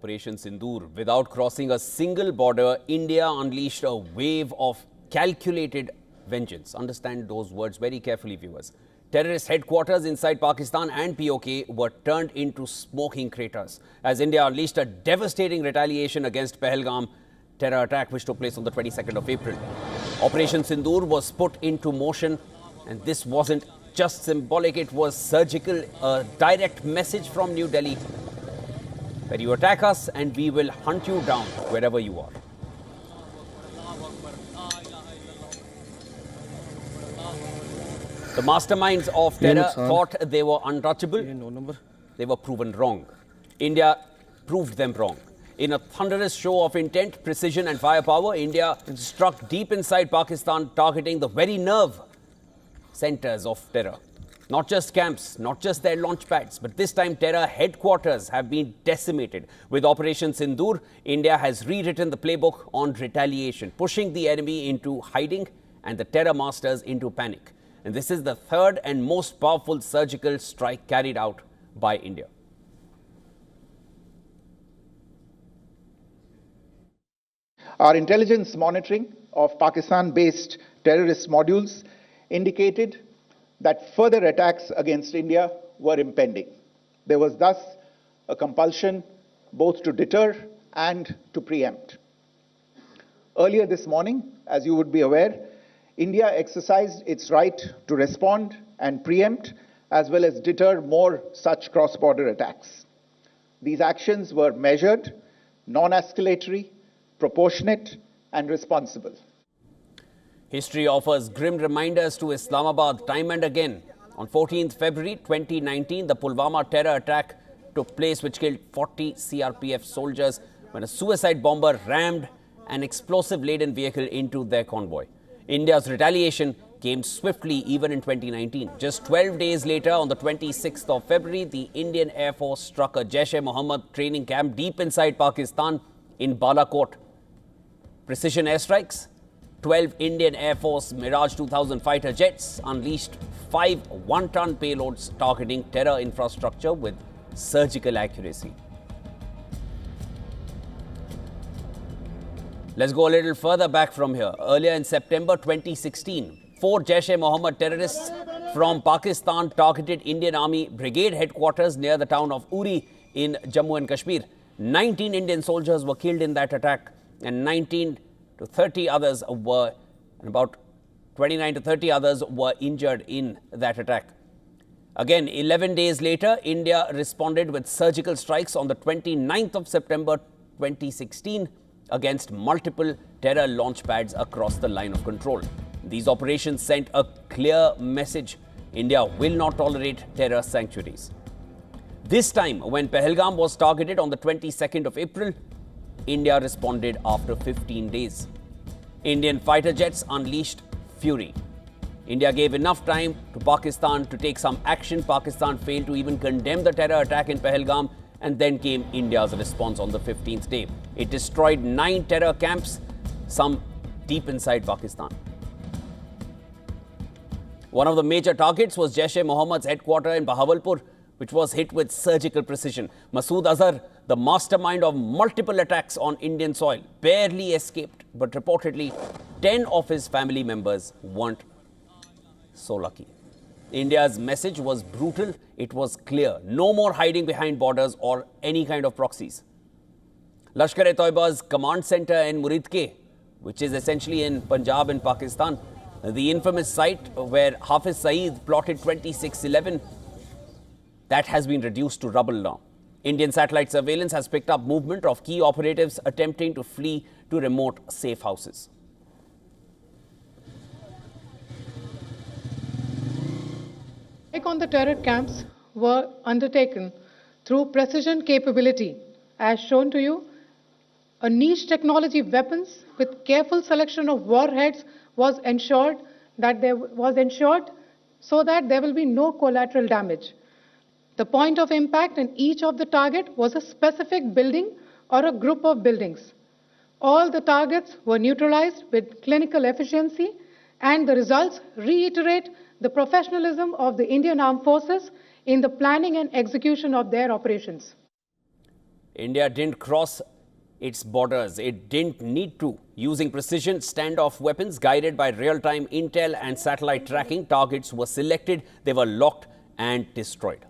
Operation Sindoor. Without crossing a single border, India unleashed a wave of calculated vengeance. Understand those words very carefully, viewers. Terrorist headquarters inside Pakistan and PoK were turned into smoking craters as India unleashed a devastating retaliation against Pahalgam terror attack which took place on the 22nd of April. Operation Sindoor was put into motion, and this wasn't just symbolic, it was surgical, a direct message from New Delhi that you attack us and we will hunt you down wherever you are. The masterminds of terror thought they were untouchable. They were proven wrong. India proved them wrong. In a thunderous show of intent, precision and firepower, India struck deep inside Pakistan, targeting the very nerve centers of terror. Not just camps, not just their launch pads, but this time terror headquarters have been decimated. With Operation Sindoor, India has rewritten the playbook on retaliation, pushing the enemy into hiding and the terror masters into panic. And this is the third and most powerful surgical strike carried out by India. Our intelligence monitoring of Pakistan-based terrorist modules indicated that further attacks against India were impending. There was thus a compulsion both to deter and to preempt. Earlier this morning, as you would be aware, India exercised its right to respond and preempt as well as deter more such cross-border attacks. These actions were measured, non-escalatory, proportionate and responsible. History offers grim reminders to Islamabad time and again. On 14th February 2019, the Pulwama terror attack took place which killed 40 CRPF soldiers when a suicide bomber rammed an explosive-laden vehicle into their convoy. India's retaliation came swiftly even in 2019. Just 12 days later, on the 26th of February, the Indian Air Force struck a Jaish-e-Mohammed training camp deep inside Pakistan in Balakot. Precision airstrikes, 12 Indian Air Force Mirage 2000 fighter jets unleashed 5 one-ton payloads targeting terror infrastructure with surgical accuracy. Let's go a little further back from here. Earlier in September 2016, 4 Jaish-e-Mohammed terrorists from Pakistan targeted Indian Army Brigade headquarters near the town of Uri in Jammu and Kashmir. 19 Indian soldiers were killed in that attack, and 19 to 30 others were, and about 29 to 30 others were injured in that attack. Again, 11 days later, India responded with surgical strikes on the 29th of September 2016 against multiple terror launch pads across the line of control. These operations sent a clear message: India will not tolerate terror sanctuaries. This time, when Pahalgam was targeted on the 22nd of April, India responded after 15 days. Indian fighter jets unleashed fury. India gave enough time to Pakistan to take some action. Pakistan failed to even condemn the terror attack in Pahalgam, and then came India's response on the 15th day. It destroyed 9 terror camps, some deep inside Pakistan. One of the major targets was Jaish-e-Mohammed's headquarters in Bahawalpur, which was hit with surgical precision. Masood Azhar, the mastermind of multiple attacks on Indian soil, barely escaped, but reportedly 10 of his family members weren't so lucky. India's message was brutal. It was clear. No more hiding behind borders or any kind of proxies. Lashkar-e-Toiba's command center in Muridke, which is essentially in Punjab in Pakistan, the infamous site where Hafiz Saeed plotted 2611, that has been reduced to rubble now. Indian satellite surveillance has picked up movement of key operatives attempting to flee to remote safe houses. On the terror camps were undertaken through precision capability, as shown to you. A niche technology weapons with careful selection of warheads was ensured so that there will be no collateral damage. The point of impact in each of the target was a specific building or a group of buildings. All the targets were neutralized with clinical efficiency, and the results reiterate the professionalism of the Indian Armed Forces in the planning and execution of their operations. India didn't cross its borders. It didn't need to. Using precision standoff weapons guided by real-time intel and satellite tracking, targets were selected, they were locked and destroyed.